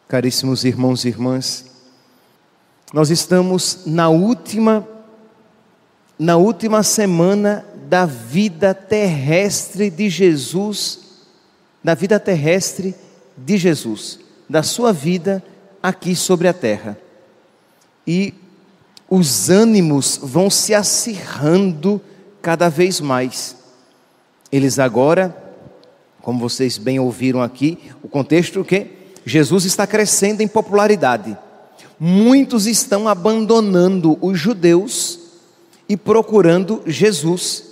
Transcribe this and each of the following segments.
Caríssimos irmãos e irmãs, nós estamos na última semana da vida terrestre de Jesus, da sua vida aqui sobre a terra. E os ânimos vão se acirrando cada vez mais. Eles agora, como vocês bem ouviram aqui, o contexto que Jesus está crescendo em popularidade. Muitos estão abandonando os judeus e procurando Jesus,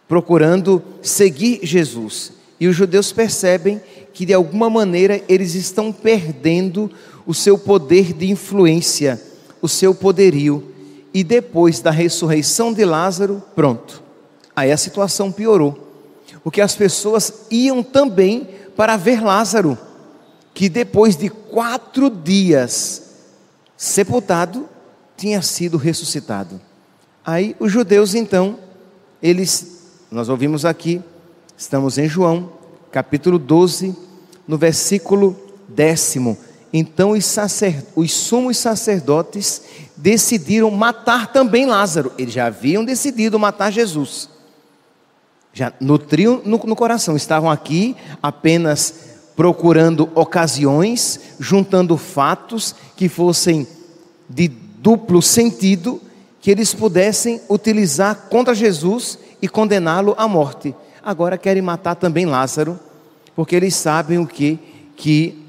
procurando seguir Jesus. E os judeus percebem que de alguma maneira eles estão perdendo o seu poder de influência, o seu poderio. E depois da ressurreição de Lázaro, pronto, aí a situação piorou. Porque as pessoas iam também para ver Lázaro, que depois de 4 dias sepultado, tinha sido ressuscitado. Aí os judeus então, nós ouvimos aqui, estamos em João, capítulo 12, no versículo 10. Então os sumos sacerdotes decidiram matar também Lázaro. Eles já haviam decidido matar Jesus. Já nutriam no coração, estavam aqui apenas procurando ocasiões, juntando fatos que fossem de duplo sentido, que eles pudessem utilizar contra Jesus e condená-lo à morte. Agora querem matar também Lázaro, porque eles sabem o quê? Que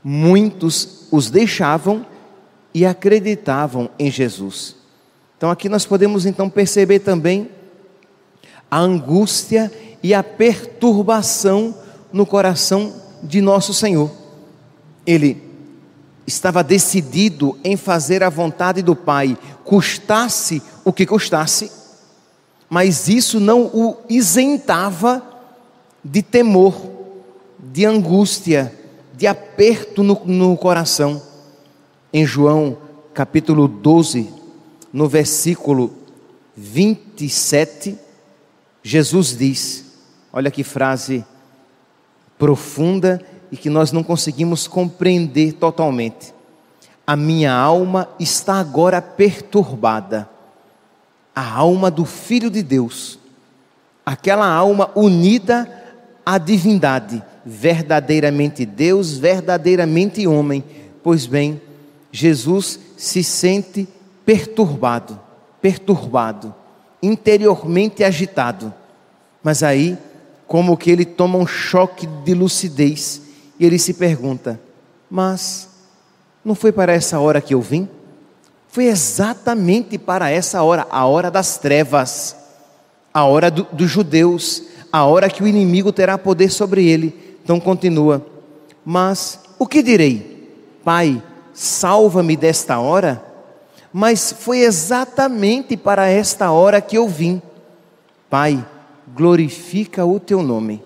muitos os deixavam e acreditavam em Jesus. Então aqui nós podemos então perceber também a angústia e a perturbação no coração de nosso Senhor. Ele estava decidido em fazer a vontade do Pai, custasse o que custasse, mas isso não o isentava de temor, de angústia, de aperto no coração. Em João capítulo 12, no versículo 27, Jesus diz, olha que frase profunda e que nós não conseguimos compreender totalmente: a minha alma está agora perturbada. A alma do Filho de Deus, aquela alma unida à divindade, verdadeiramente Deus, verdadeiramente homem. Pois bem, Jesus se sente perturbado, interiormente agitado. Mas aí, como que ele toma um choque de lucidez e ele se pergunta: mas não foi para essa hora que eu vim? Foi exatamente para essa hora, a hora das trevas, a hora dos judeus, a hora que o inimigo terá poder sobre ele. Então continua: mas o que direi? Pai, salva-me desta hora. Mas foi exatamente para esta hora que eu vim. Pai, glorifica o teu nome.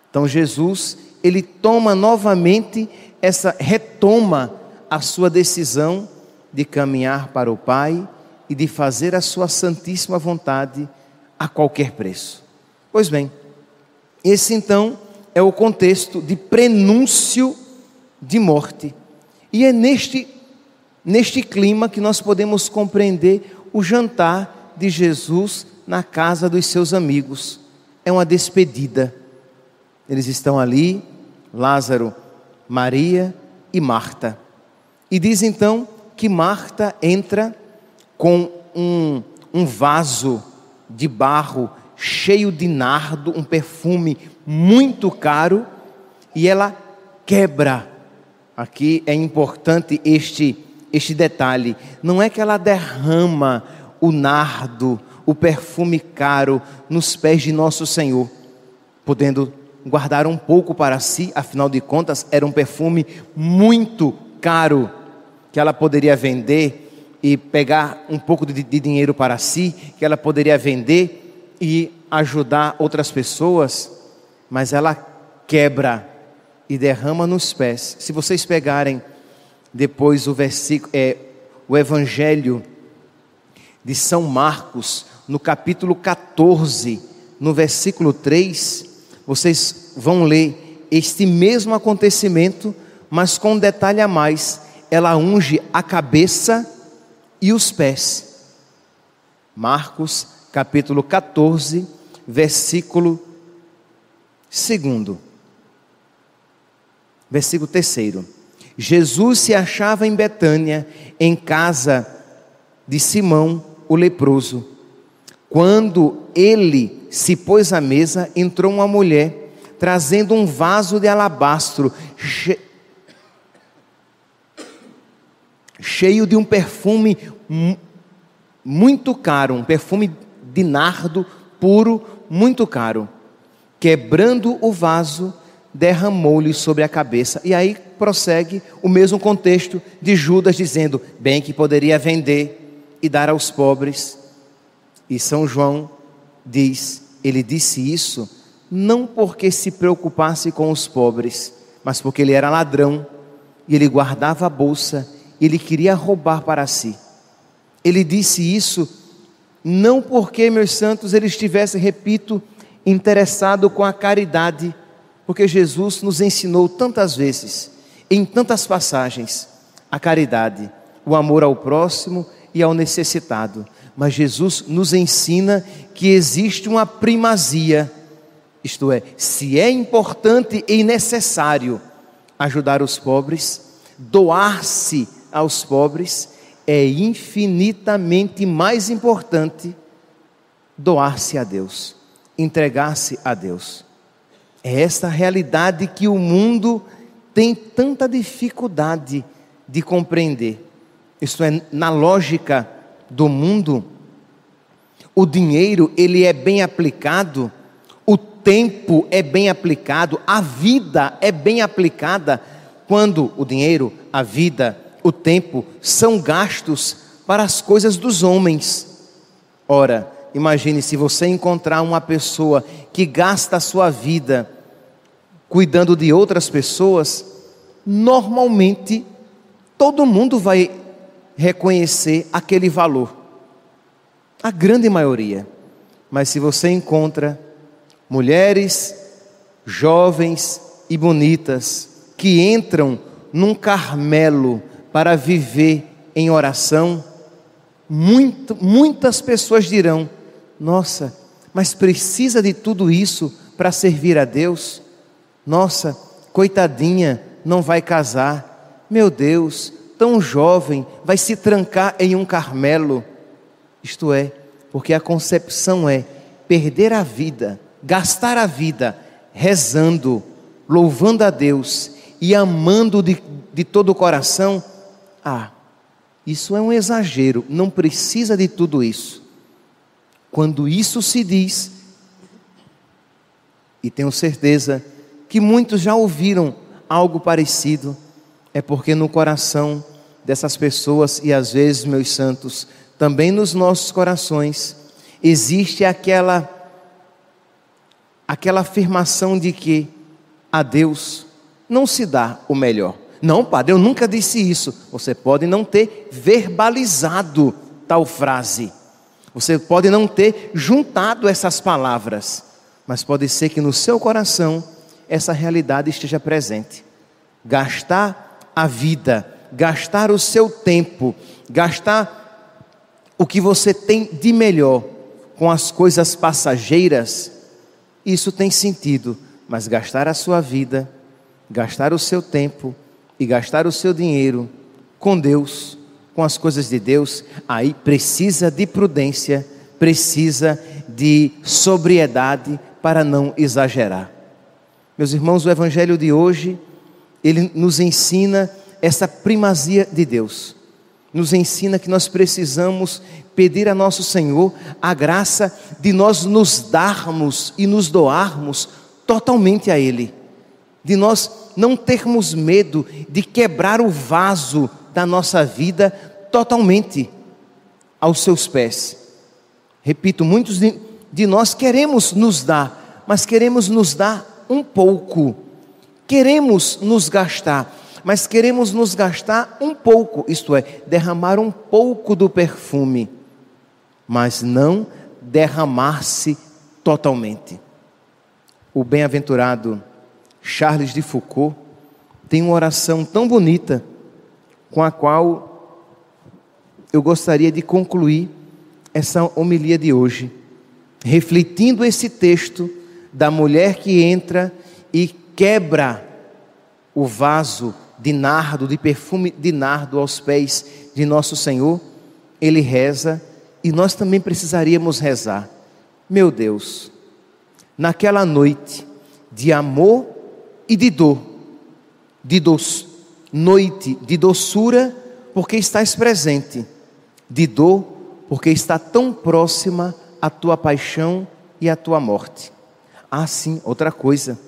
Então Jesus, ele retoma a sua decisão de caminhar para o Pai e de fazer a sua santíssima vontade a qualquer preço. Pois bem, esse então é o contexto de prenúncio de morte. E é neste clima que nós podemos compreender o jantar de Jesus na casa dos seus amigos. É uma despedida. Eles estão ali, Lázaro, Maria e Marta. E diz então que Marta entra com um vaso de barro cheio de nardo, um perfume muito caro, e ela quebra. Aqui é importante este detalhe. Não é que ela derrama o nardo, o perfume caro nos pés de nosso Senhor, podendo guardar um pouco para si. Afinal de contas, era um perfume muito caro, que ela poderia vender e pegar um pouco de dinheiro para si, que ela poderia vender e ajudar outras pessoas. Mas ela quebra e derrama nos pés. Se vocês pegarem depois o Evangelho de São Marcos, no capítulo 14, no versículo 3, vocês vão ler este mesmo acontecimento, mas com um detalhe a mais: ela unge a cabeça e os pés. Marcos capítulo 14, versículo 2. Versículo 3. Jesus se achava em Betânia, em casa de Simão, o leproso. Quando ele se pôs à mesa, entrou uma mulher, trazendo um vaso de alabastro, cheio de um perfume muito caro, um perfume de nardo puro, muito caro. Quebrando o vaso, derramou-lhe sobre a cabeça. E aí prossegue o mesmo contexto de Judas, dizendo: bem que poderia vender e dar aos pobres. E São João diz: ele disse isso não porque se preocupasse com os pobres, mas porque ele era ladrão, e ele guardava a bolsa, e ele queria roubar para si. Ele disse isso não porque, meus santos, ele estivesse, repito, interessado com a caridade, porque Jesus nos ensinou tantas vezes, em tantas passagens, a caridade, o amor ao próximo e ao necessitado. Mas Jesus nos ensina que existe uma primazia, isto é, se é importante e necessário ajudar os pobres, doar-se aos pobres, é infinitamente mais importante doar-se a Deus, entregar-se a Deus. É esta realidade que o mundo tem tanta dificuldade de compreender. Isto é, na lógica do mundo, o dinheiro ele é bem aplicado, o tempo é bem aplicado, a vida é bem aplicada quando o dinheiro, a vida, o tempo são gastos para as coisas dos homens. Ora, imagine se você encontrar uma pessoa que gasta a sua vida cuidando de outras pessoas, normalmente todo mundo vai reconhecer aquele valor, a grande maioria. Mas se você encontra mulheres jovens e bonitas que entram num Carmelo para viver em oração, muitas pessoas dirão: nossa, mas precisa de tudo isso para servir a Deus? Nossa, coitadinha, não vai casar. Meu Deus, tão jovem, vai se trancar em um Carmelo. Isto é, porque a concepção é perder a vida, gastar a vida rezando, louvando a Deus e amando de todo o coração. Isso é um exagero, não precisa de tudo isso. Quando isso se diz, e tenho certeza que muitos já ouviram algo parecido, é porque no coração dessas pessoas, e às vezes, meus santos, também nos nossos corações, existe aquela afirmação de que a Deus não se dá o melhor. Não, padre, eu nunca disse isso. Você pode não ter verbalizado tal frase, você pode não ter juntado essas palavras, mas pode ser que no seu coração essa realidade esteja presente. Gastar a vida, gastar o seu tempo, gastar o que você tem de melhor com as coisas passageiras, isso tem sentido. Mas gastar a sua vida, gastar o seu tempo e gastar o seu dinheiro com Deus, com as coisas de Deus, aí precisa de prudência, precisa de sobriedade para não exagerar. Meus irmãos, o Evangelho de hoje, ele nos ensina essa primazia de Deus, nos ensina que nós precisamos pedir a nosso Senhor a graça de nós nos darmos e nos doarmos totalmente a Ele, de nós não termos medo de quebrar o vaso da nossa vida totalmente aos seus pés. Repito, muitos de nós queremos nos dar, mas queremos nos dar um pouco, queremos nos gastar, mas queremos nos gastar um pouco, isto é, derramar um pouco do perfume, mas não derramar-se totalmente. O bem-aventurado Charles de Foucauld tem uma oração tão bonita com a qual eu gostaria de concluir essa homilia de hoje, refletindo esse texto da mulher que entra e quebra o vaso de nardo, de perfume de nardo aos pés de nosso Senhor. Ele reza, e nós também precisaríamos rezar. Meu Deus, naquela noite de amor e de dor, noite de doçura, porque estás presente, de dor, porque está tão próxima a tua paixão e a tua morte. Ah, sim, outra coisa,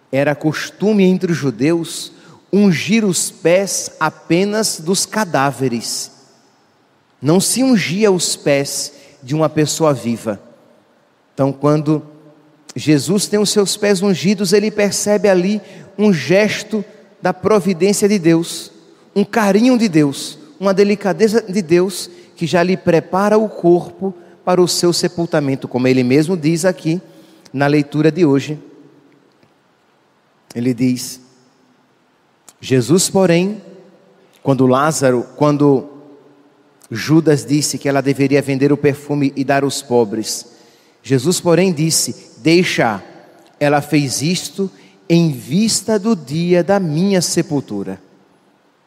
era costume entre os judeus ungir os pés apenas dos cadáveres. Não se ungia os pés de uma pessoa viva. Então, quando Jesus tem os seus pés ungidos, ele percebe ali um gesto da providência de Deus, um carinho de Deus, uma delicadeza de Deus, que já lhe prepara o corpo para o seu sepultamento, como ele mesmo diz aqui na leitura de hoje. Ele diz: Jesus, porém, quando Judas disse que ela deveria vender o perfume e dar aos pobres, Jesus, porém, disse: deixa, ela fez isto em vista do dia da minha sepultura.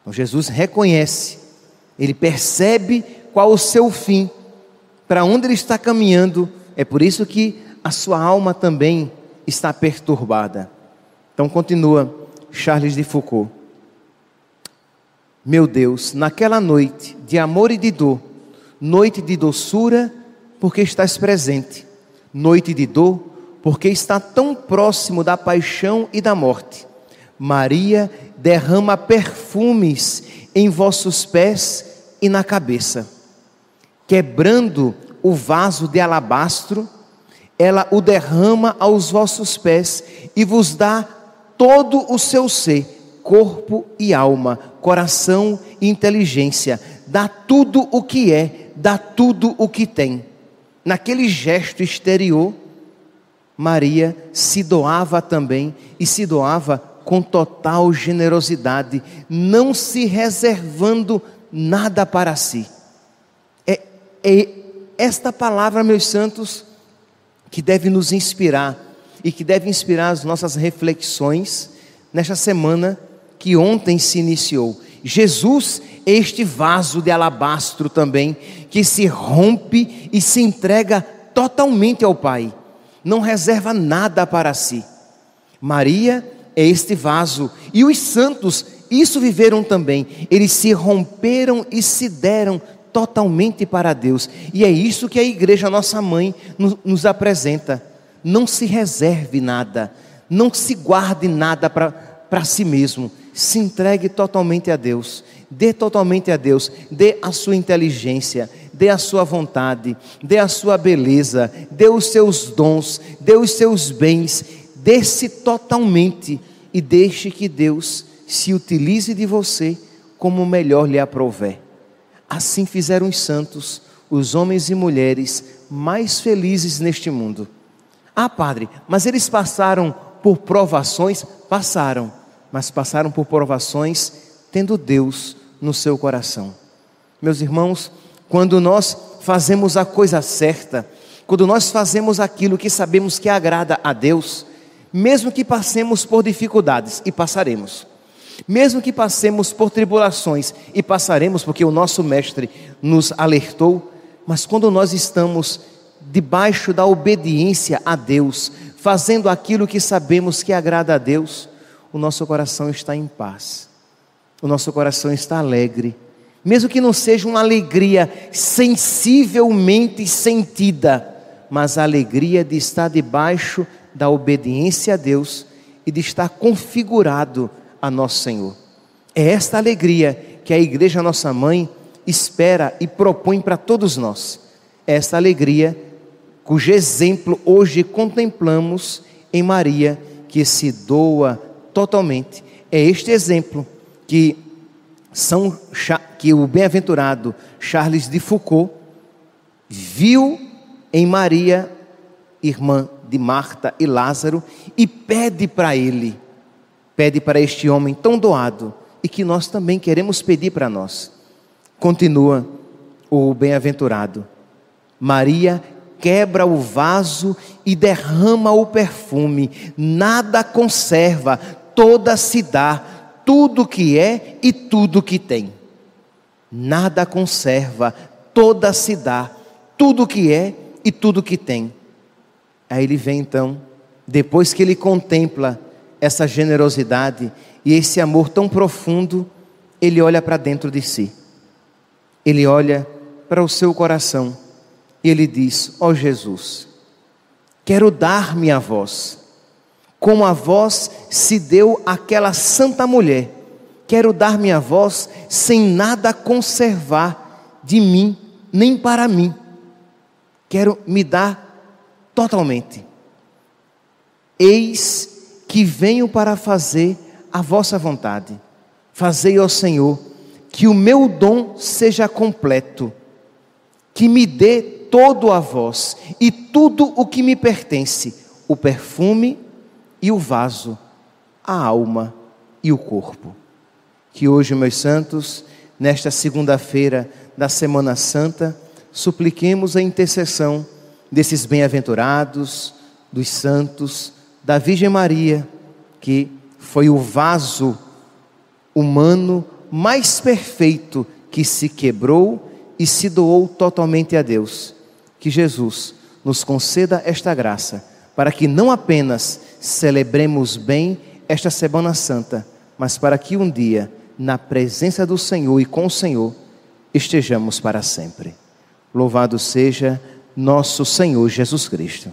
Então Jesus reconhece, ele percebe qual o seu fim, para onde ele está caminhando. É por isso que a sua alma também está perturbada. Então continua Charles de Foucault: meu Deus, naquela noite de amor e de dor, noite de doçura, porque estás presente, noite de dor, porque está tão próximo da paixão e da morte, Maria derrama perfumes em vossos pés e na cabeça. Quebrando o vaso de alabastro, ela o derrama aos vossos pés e vos dá todo o seu ser, corpo e alma, coração e inteligência. Dá tudo o que é, dá tudo o que tem. Naquele gesto exterior, Maria se doava também, e se doava com total generosidade, não se reservando nada para si. É esta palavra, meus santos, que deve nos inspirar, e que deve inspirar as nossas reflexões nesta semana que ontem se iniciou. Jesus é este vaso de alabastro também, que se rompe e se entrega totalmente ao Pai, não reserva nada para si. Maria é este vaso, e os santos isso viveram também. Eles se romperam e se deram totalmente para Deus, e é isso que a igreja, nossa mãe, nos apresenta. Não se reserve nada, não se guarde nada para si mesmo, se entregue totalmente a Deus, dê totalmente a Deus, dê a sua inteligência, dê a sua vontade, dê a sua beleza, dê os seus dons, dê os seus bens, dê-se totalmente e deixe que Deus se utilize de você como melhor lhe aprouver. Assim fizeram os santos, os homens e mulheres mais felizes neste mundo. Ah, padre, mas eles passaram por provações? Passaram, mas passaram por provações tendo Deus no seu coração. Meus irmãos, quando nós fazemos a coisa certa, quando nós fazemos aquilo que sabemos que agrada a Deus, mesmo que passemos por dificuldades, e passaremos, mesmo que passemos por tribulações, e passaremos, porque o nosso mestre nos alertou, mas quando nós estamos debaixo da obediência a Deus, fazendo aquilo que sabemos que agrada a Deus, o nosso coração está em paz, o nosso coração está alegre, mesmo que não seja uma alegria sensivelmente sentida, mas a alegria de estar debaixo da obediência a Deus e de estar configurado a nosso Senhor. É esta alegria que a igreja, nossa mãe, espera e propõe para todos nós. É esta alegria cujo exemplo hoje contemplamos em Maria, que se doa totalmente. É este exemplo que o bem-aventurado Charles de Foucault viu em Maria, irmã de Marta e Lázaro, e pede para ele: pede para este homem tão doado e que nós também queremos pedir para nós. Continua o bem-aventurado: Maria quebra o vaso e derrama o perfume, nada conserva, toda se dá, tudo que é e tudo que tem. Nada conserva, toda se dá, tudo que é e tudo que tem. Aí ele vem então, depois que ele contempla essa generosidade e esse amor tão profundo, ele olha para dentro de si. Ele olha para o seu coração e ele diz: ó Jesus, quero dar-me a vós, como a vós se deu àquela santa mulher. Quero dar-me a vós sem nada conservar de mim, nem para mim. Quero me dar totalmente. Eis que venho para fazer a vossa vontade. Fazei, ó Senhor, que o meu dom seja completo, que me dê todo a vós e tudo o que me pertence, o perfume e o vaso, a alma e o corpo. Que hoje, meus santos, nesta segunda-feira da Semana Santa, supliquemos a intercessão desses bem-aventurados, dos santos, da Virgem Maria, que foi o vaso humano mais perfeito que se quebrou e se doou totalmente a Deus. Que Jesus nos conceda esta graça, para que não apenas celebremos bem esta Semana Santa, mas para que um dia, na presença do Senhor e com o Senhor, estejamos para sempre. Louvado seja nosso Senhor Jesus Cristo.